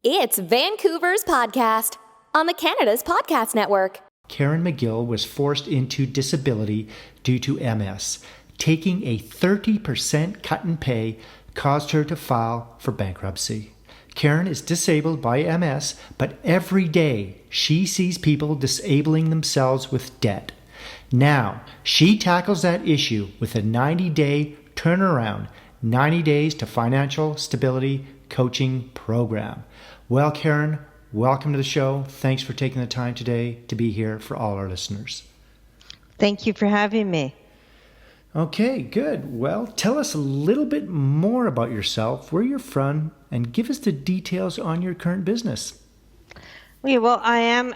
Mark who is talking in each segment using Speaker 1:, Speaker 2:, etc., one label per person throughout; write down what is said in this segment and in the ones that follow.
Speaker 1: It's Vancouver's podcast on the Canada's Podcast Network.
Speaker 2: Karen Magill was forced into disability due to MS. Taking a 30% cut in pay caused her to file for bankruptcy. Karen is disabled by MS, but every day she sees people disabling themselves with debt. Now, she tackles that issue with a 90-day turnaround, 90 days to financial stability coaching program. Well, Karen, welcome to the show. Thanks for taking the time today to be here for all our listeners.
Speaker 3: Thank you for having me.
Speaker 2: Okay, good. Well, tell us a little bit more about yourself, where you're from, and give us the details on your current business.
Speaker 3: Okay, well, I'm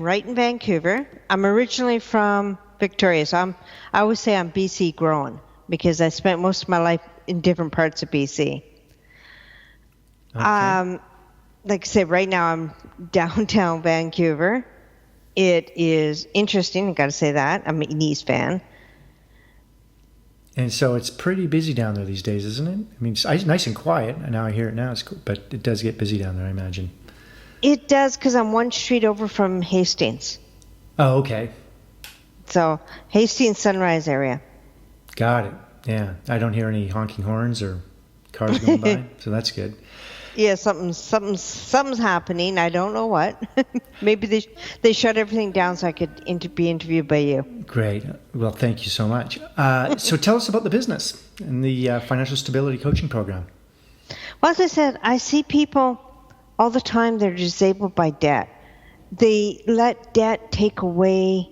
Speaker 3: right in Vancouver. I'm originally from Victoria, so I always say I'm BC grown because I spent most of my life in different parts of BC.
Speaker 2: Okay.
Speaker 3: Like I said, right now I'm downtown Vancouver. It is interesting, I got to say that. I'm an East fan.
Speaker 2: And so it's pretty busy down there these days, isn't it? I mean, it's nice and quiet. And now I hear it now, it's cool, but it does get busy down there, I imagine.
Speaker 3: It does, because I'm one street over from Hastings.
Speaker 2: Oh, okay.
Speaker 3: So, Hastings Sunrise area.
Speaker 2: Got it. Yeah. I don't hear any honking horns or cars going by, so that's good.
Speaker 3: Yeah, something's happening. I don't know what. Maybe they shut everything down so I could be interviewed by you.
Speaker 2: Great. Well, thank you so much. So tell us about the business and the financial stability coaching program.
Speaker 3: Well, as I said, I see people all the time. They're disabled by debt. They let debt take away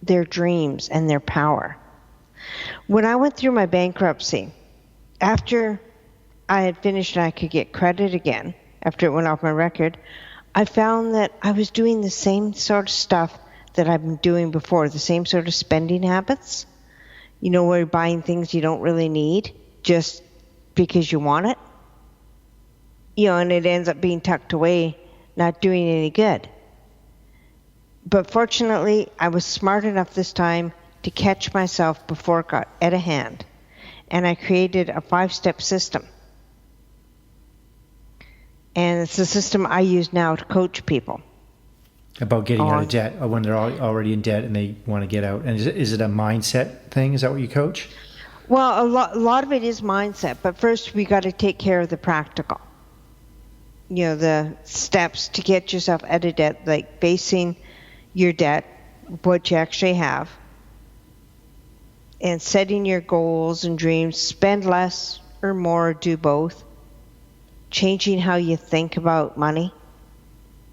Speaker 3: their dreams and their power. When I went through my bankruptcy, after I had finished and I could get credit again after it went off my record, I found that I was doing the same sort of stuff that I've been doing before, the same sort of spending habits, where you're buying things you don't really need just because you want it, and it ends up being tucked away, not doing any good. But fortunately, I was smart enough this time to catch myself before it got out of hand, and I created a 5-step system. And it's the system I use now to coach people.
Speaker 2: About getting out of debt, or when they're already in debt and they want to get out. And is it a mindset thing? Is that what you coach?
Speaker 3: Well, a lot of it is mindset, but first we got to take care of the practical. The steps to get yourself out of debt, like facing your debt, what you actually have, and setting your goals and dreams, spend less or more, do both. Changing how you think about money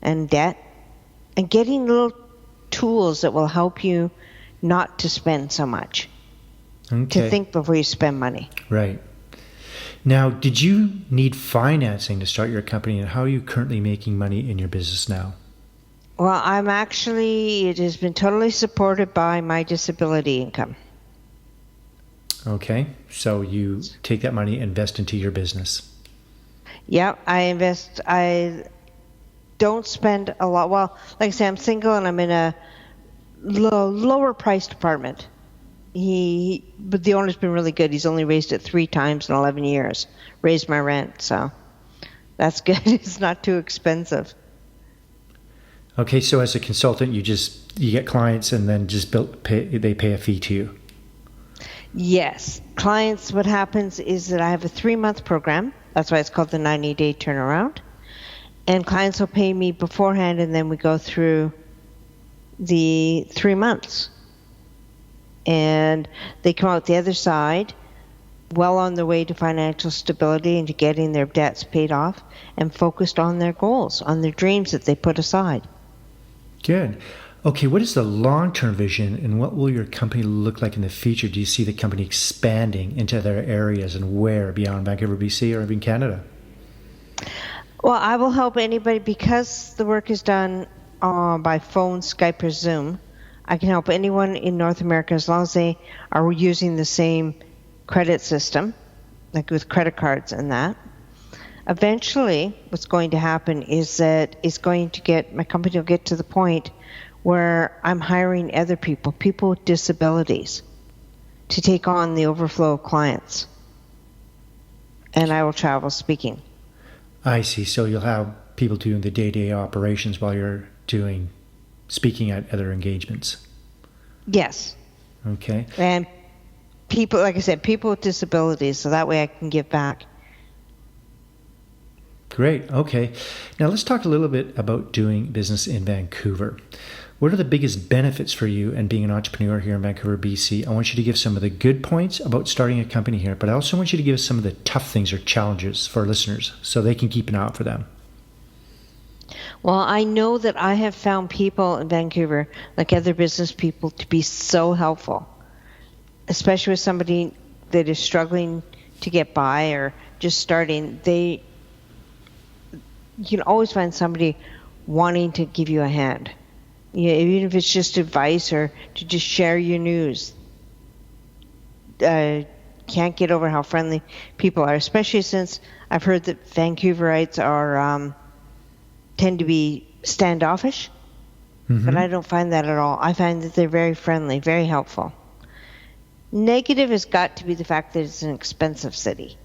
Speaker 3: and debt, and getting little tools that will help you not to spend so much.
Speaker 2: Okay.
Speaker 3: To think before you spend money.
Speaker 2: Right. Now, did you need financing to start your company, and how are you currently making money in your business now?
Speaker 3: Well, it has been totally supported by my disability income.
Speaker 2: Okay. So you take that money, invest into your business.
Speaker 3: Yeah, I invest. I don't spend a lot. Well, like I say, I'm single and I'm in a lower priced apartment. But the owner's been really good. He's only raised it 3 times in 11 years. Raised my rent, so that's good. It's not too expensive.
Speaker 2: Okay, so as a consultant, you get clients and then they pay a fee to you.
Speaker 3: Yes, clients. What happens is that I have a 3-month program. That's why it's called the 90-day turnaround. And clients will pay me beforehand, and then we go through the 3 months. And they come out the other side, well on their way to financial stability and to getting their debts paid off, and focused on their goals, on their dreams that they put aside.
Speaker 2: Good. Okay, what is the long-term vision, and what will your company look like in the future? Do you see the company expanding into other areas, and where beyond Vancouver, BC, or even Canada?
Speaker 3: Well, I will help anybody, because the work is done by phone, Skype, or Zoom. I can help anyone in North America as long as they are using the same credit system, like with credit cards and that. Eventually, what's going to happen is that my company will get to the point where I'm hiring other people with disabilities, to take on the overflow of clients. And I will travel speaking.
Speaker 2: I see. So you'll have people doing the day-to-day operations while you're doing speaking at other engagements.
Speaker 3: Yes.
Speaker 2: Okay.
Speaker 3: And people, like I said, people with disabilities, so that way I can give back.
Speaker 2: Great. Okay. Now let's talk a little bit about doing business in Vancouver. What are the biggest benefits for you and being an entrepreneur here in Vancouver, BC? I want you to give some of the good points about starting a company here, but I also want you to give us some of the tough things or challenges for our listeners so they can keep an eye out for them.
Speaker 3: Well, I know that I have found people in Vancouver, like other business people, to be so helpful, especially with somebody that is struggling to get by or just starting. You can always find somebody wanting to give you a hand. Yeah, even if it's just advice or to just share your news. Can't get over how friendly people are, especially since I've heard that Vancouverites are tend to be standoffish, but I don't find that at all. I find that they're very friendly, very helpful. Negative has got to be the fact that it's an expensive city.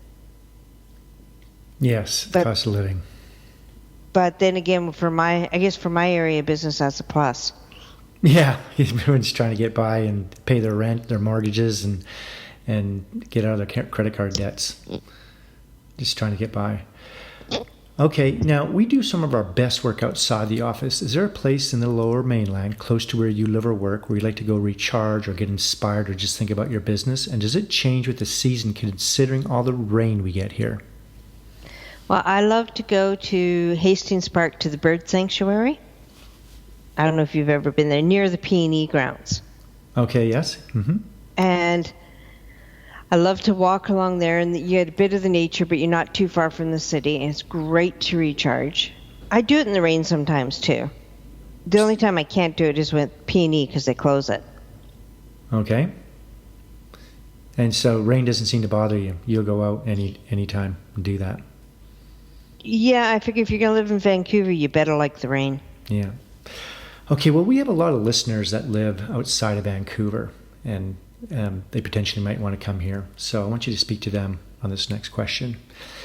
Speaker 2: Yes, the cost of living.
Speaker 3: But then again, for my area of business, that's a plus.
Speaker 2: Yeah, everyone's trying to get by and pay their rent, their mortgages, and get out of their credit card debts. Just trying to get by. Okay, now we do some of our best work outside the office. Is there a place in the Lower Mainland, close to where you live or work, where you like to go recharge or get inspired or just think about your business? And does it change with the season, considering all the rain we get here?
Speaker 3: Well, I love to go to Hastings Park to the bird sanctuary. I don't know if you've ever been there, near the P&E grounds.
Speaker 2: Okay, yes. Mm-hmm.
Speaker 3: And I love to walk along there, and you get a bit of the nature, but you're not too far from the city, and it's great to recharge. I do it in the rain sometimes, too. The only time I can't do it is with P&E because they close it.
Speaker 2: Okay. And so rain doesn't seem to bother you. You'll go out any time and do that.
Speaker 3: Yeah, I figure if you're going to live in Vancouver, you better like the rain.
Speaker 2: Yeah. Okay, well, we have a lot of listeners that live outside of Vancouver, and they potentially might want to come here. So I want you to speak to them on this next question.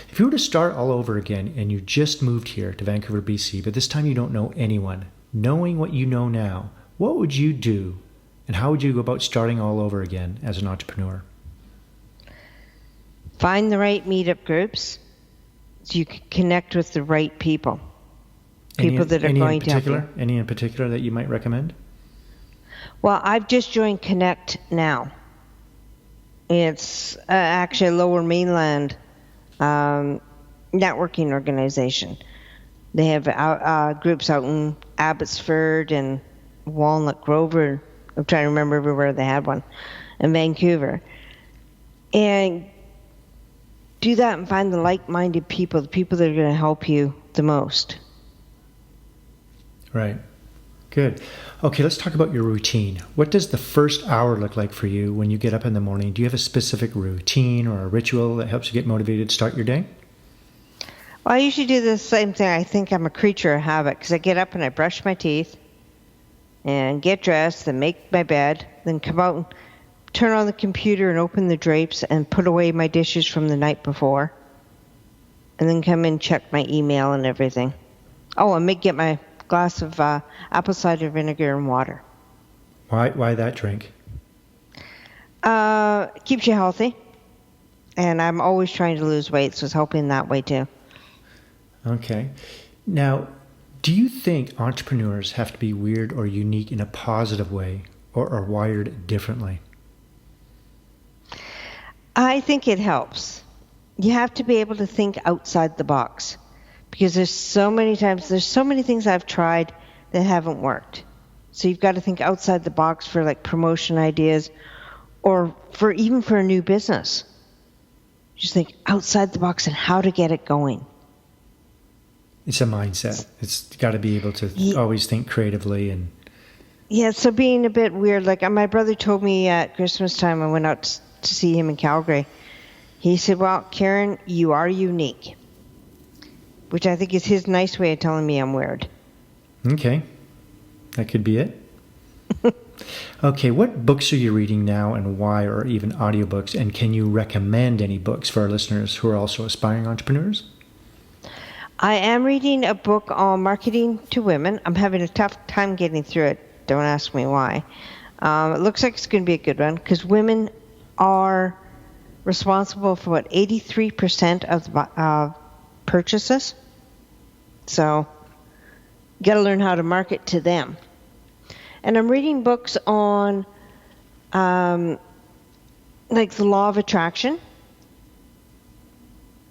Speaker 2: If you were to start all over again and you just moved here to Vancouver, BC, but this time you don't know anyone, knowing what you know now, what would you do, and how would you go about starting all over again as an entrepreneur?
Speaker 3: Find the right meetup groups so you can connect with the right people. People that are going to help you.
Speaker 2: Any in particular that you might recommend?
Speaker 3: Well, I've just joined Connect now. It's actually a Lower Mainland networking organization. They have groups out in Abbotsford and Walnut Grove. I'm trying to remember everywhere they had one. In Vancouver. And do that and find the like-minded people, the people that are going to help you the most.
Speaker 2: Right. Good. Okay, let's talk about your routine. What does the first hour look like for you when you get up in the morning? Do you have a specific routine or a ritual that helps you get motivated to start your day?
Speaker 3: Well, I usually do the same thing. I think I'm a creature of habit because I get up and I brush my teeth and get dressed, then make my bed, then come out and turn on the computer and open the drapes and put away my dishes from the night before, and then come in and check my email and everything. Oh, and get my glass of apple cider vinegar and water.
Speaker 2: Why that drink?
Speaker 3: Keeps you healthy, and I'm always trying to lose weight, so it's helping that way too.
Speaker 2: Okay. Now, do you think entrepreneurs have to be weird or unique in a positive way, or are wired differently?
Speaker 3: I think it helps. You have to be able to think outside the box, because there's so many things I've tried that haven't worked. So you've got to think outside the box for like promotion ideas, or for a new business. Just think outside the box and how to get it going.
Speaker 2: It's a mindset. It's got to be able to always think creatively. And
Speaker 3: yeah, so being a bit weird, like my brother told me at Christmas time, I went out to see him in Calgary. He said, well, Karen, you are unique, which I think is his nice way of telling me I'm weird.
Speaker 2: Okay, that could be it. Okay, what books are you reading now and why, or even audiobooks? And can you recommend any books for our listeners who are also aspiring entrepreneurs?
Speaker 3: I am reading a book on marketing to women. I'm having a tough time getting through it. Don't ask me why. It looks like it's going to be a good one because women are responsible for what 83% of the purchases. So you got to learn how to market to them. And I'm reading books on like the law of attraction.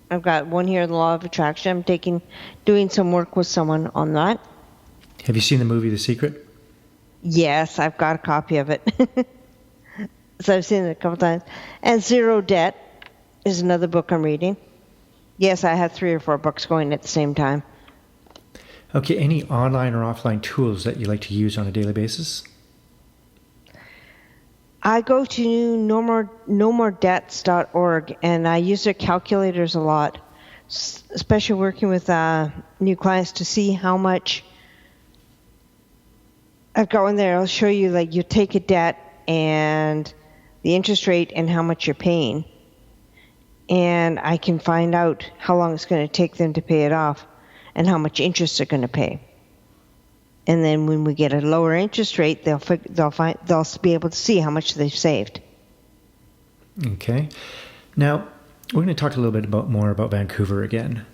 Speaker 3: I've got one here, the law of attraction. I'm doing some work with someone on that.
Speaker 2: Have you seen the movie The Secret?
Speaker 3: Yes, I've got a copy of it. So I've seen it a couple times. And Zero Debt is another book I'm reading. Yes, I have 3 or 4 books going at the same time.
Speaker 2: Okay, any online or offline tools that you like to use on a daily basis?
Speaker 3: I go to nomordebts.org, and I use their calculators a lot, especially working with new clients to see how much. I go in there, I'll show you, like, you take a debt and the interest rate and how much you're paying. And I can find out how long it's going to take them to pay it off and how much interest they're going to pay. And then when we get a lower interest rate, they'll be able to see how much they've saved.
Speaker 2: Okay. Now, we're going to talk a little bit more about Vancouver again.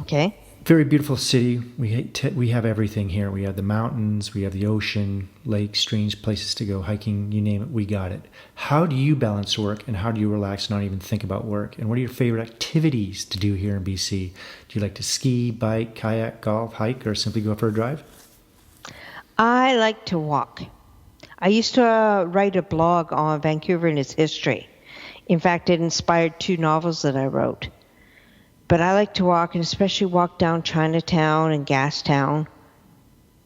Speaker 3: Okay.
Speaker 2: Very beautiful city. We have everything here. We have the mountains, we have the ocean, lakes, streams, places to go, hiking, you name it, we got it. How do you balance work, and how do you relax and not even think about work? And what are your favorite activities to do here in BC? Do you like to ski, bike, kayak, golf, hike, or simply go for a drive?
Speaker 3: I like to walk. I used to write a blog on Vancouver and its history. In fact, it inspired 2 novels that I wrote. But I like to walk, and especially walk down Chinatown and Gastown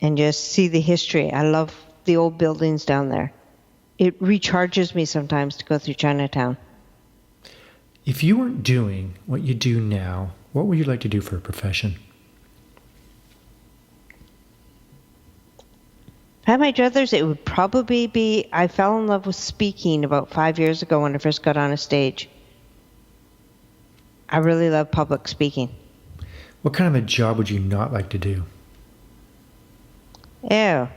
Speaker 3: and just see the history. I love the old buildings down there. It recharges me sometimes to go through Chinatown.
Speaker 2: If you weren't doing what you do now, what would you like to do for a profession?
Speaker 3: If I had my druthers, it would probably be, I fell in love with speaking about 5 years ago when I first got on a stage. I really love public speaking.
Speaker 2: What kind of a job would you not like to do?
Speaker 3: Well,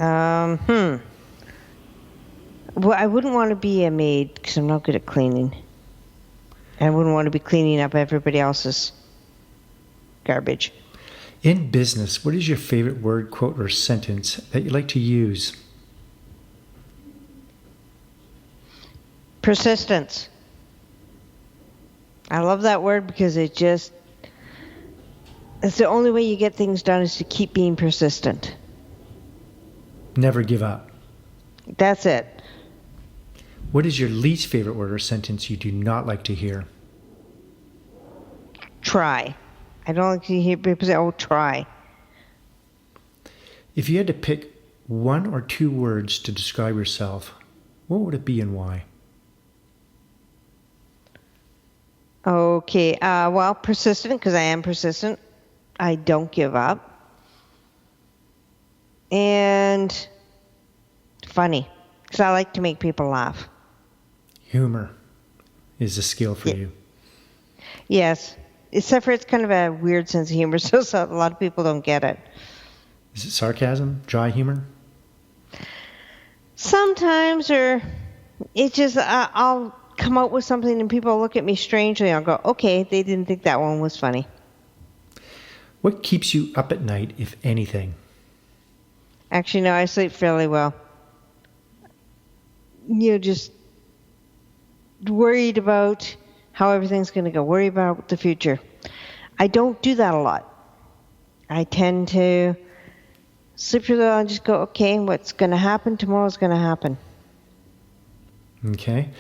Speaker 3: I wouldn't want to be a maid because I'm not good at cleaning. I wouldn't want to be cleaning up everybody else's garbage.
Speaker 2: In business, what is your favorite word, quote, or sentence that you like to use?
Speaker 3: Persistence. I love that word because it's the only way you get things done is to keep being persistent.
Speaker 2: Never give up.
Speaker 3: That's it.
Speaker 2: What is your least favorite word or sentence you do not like to hear?
Speaker 3: Try. I don't like to hear people say, oh, try.
Speaker 2: If you had to pick 1 or 2 words to describe yourself, what would it be and why?
Speaker 3: Okay. Well, persistent, because I am persistent. I don't give up. And funny, because I like to make people laugh.
Speaker 2: Humor is a skill for you.
Speaker 3: Yes. Except for it's kind of a weird sense of humor, so a lot of people don't get it.
Speaker 2: Is it sarcasm? Dry humor?
Speaker 3: Sometimes, or it's just I'll come out with something and people look at me strangely. I'll go, okay, they didn't think that one was funny.
Speaker 2: What keeps you up at night, if anything?
Speaker 3: Actually, no, I sleep fairly well. Just worried about how everything's going to go, worry about the future. I don't do that a lot. I tend to sleep really well and just go, okay, what's going to happen tomorrow's going to happen.
Speaker 2: Okay.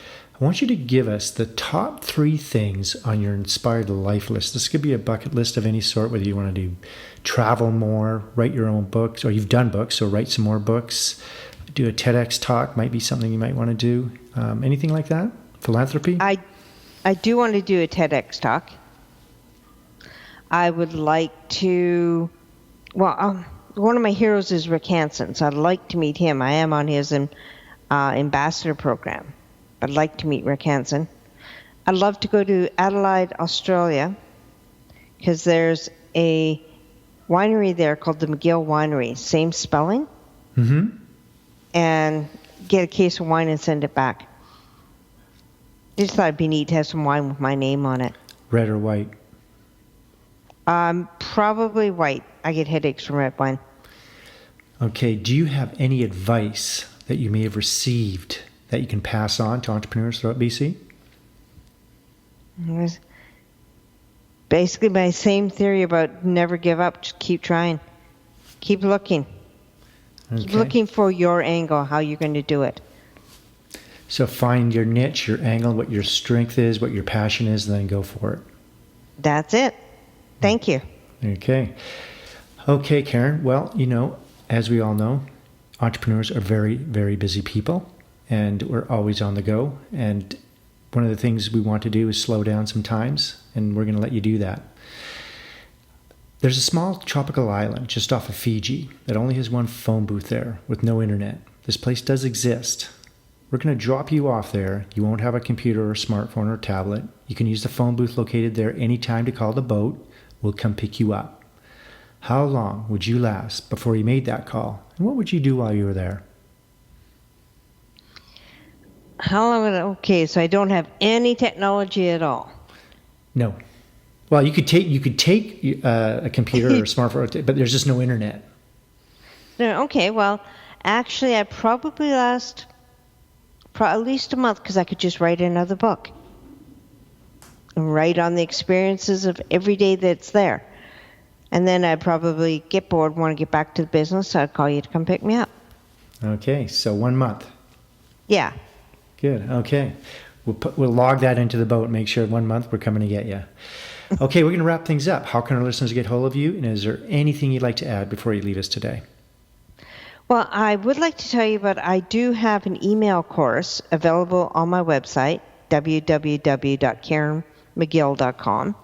Speaker 2: I want you to give us the top 3 things on your inspired life list. This could be a bucket list of any sort, whether you want to do travel more, write your own books, or you've done books, so write some more books, do a TEDx talk, might be something you might want to do. Anything like that? Philanthropy?
Speaker 3: I do want to do a TEDx talk. I would like to, one of my heroes is Rick Hansen, so I'd like to meet him. I am on his ambassador program. I'd like to meet Rick Hansen. I'd love to go to Adelaide, Australia, because there's a winery there called the Magill Winery, same spelling, and get a case of wine and send it back. I just thought it'd be neat to have some wine with my name on it.
Speaker 2: Red or white?
Speaker 3: Probably white. I get headaches from red wine.
Speaker 2: Okay, do you have any advice that you may have received that you can pass on to entrepreneurs throughout BC?
Speaker 3: It was basically my same theory about never give up, just keep trying. Keep looking.
Speaker 2: Okay.
Speaker 3: Keep looking for your angle, how you're going to do it.
Speaker 2: So find your niche, your angle, what your strength is, what your passion is, and then go for it.
Speaker 3: That's it. Thank you.
Speaker 2: Okay. Okay, Karen. Well, as we all know, entrepreneurs are very, very busy people, and we're always on the go. And one of the things we want to do is slow down sometimes, and we're going to let you do that. There's a small tropical island just off of Fiji that only has one phone booth there with no internet. This place does exist. We're going to drop you off there. You won't have a computer or smartphone or tablet. You can use the phone booth located there anytime to call the boat. We'll come pick you up. How long would you last before you made that call? And what would you do while you were there?
Speaker 3: How long? Okay, so I don't have any technology at all.
Speaker 2: No. Well, you could take a computer or a smartphone, but there's just no internet.
Speaker 3: No, okay, well, actually, I'd probably last at least a month because I could just write another book. And write on the experiences of every day that's there. And then I'd probably get bored, want to get back to the business, so I'd call you to come pick me up.
Speaker 2: Okay, so 1 month.
Speaker 3: Yeah.
Speaker 2: Good, okay. We'll log that into the boat and make sure 1 month we're coming to get you. Okay, we're going to wrap things up. How can our listeners get hold of you? And is there anything you'd like to add before you leave us today?
Speaker 3: Well, I would like to tell you, but I do have an email course available on my website, www.karenmagill.com.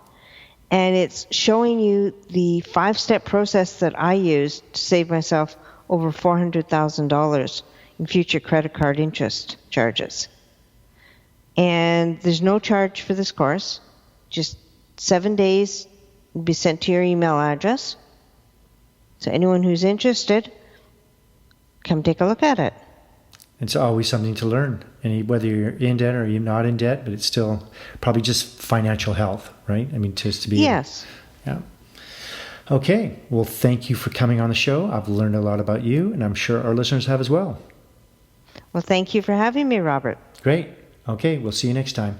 Speaker 3: And it's showing you the 5-step process that I used to save myself over $400,000 in future credit card interest charges. And there's no charge for this course. Just 7 days will be sent to your email address. So anyone who's interested, come take a look at it.
Speaker 2: It's always something to learn, and whether you're in debt or you're not in debt, but it's still probably just financial health, right? I mean, just to be...
Speaker 3: Yes.
Speaker 2: Yeah. Okay. Well, thank you for coming on the show. I've learned a lot about you, and I'm sure our listeners have as well.
Speaker 3: Well, thank you for having me, Robert.
Speaker 2: Great. Okay. We'll see you next time.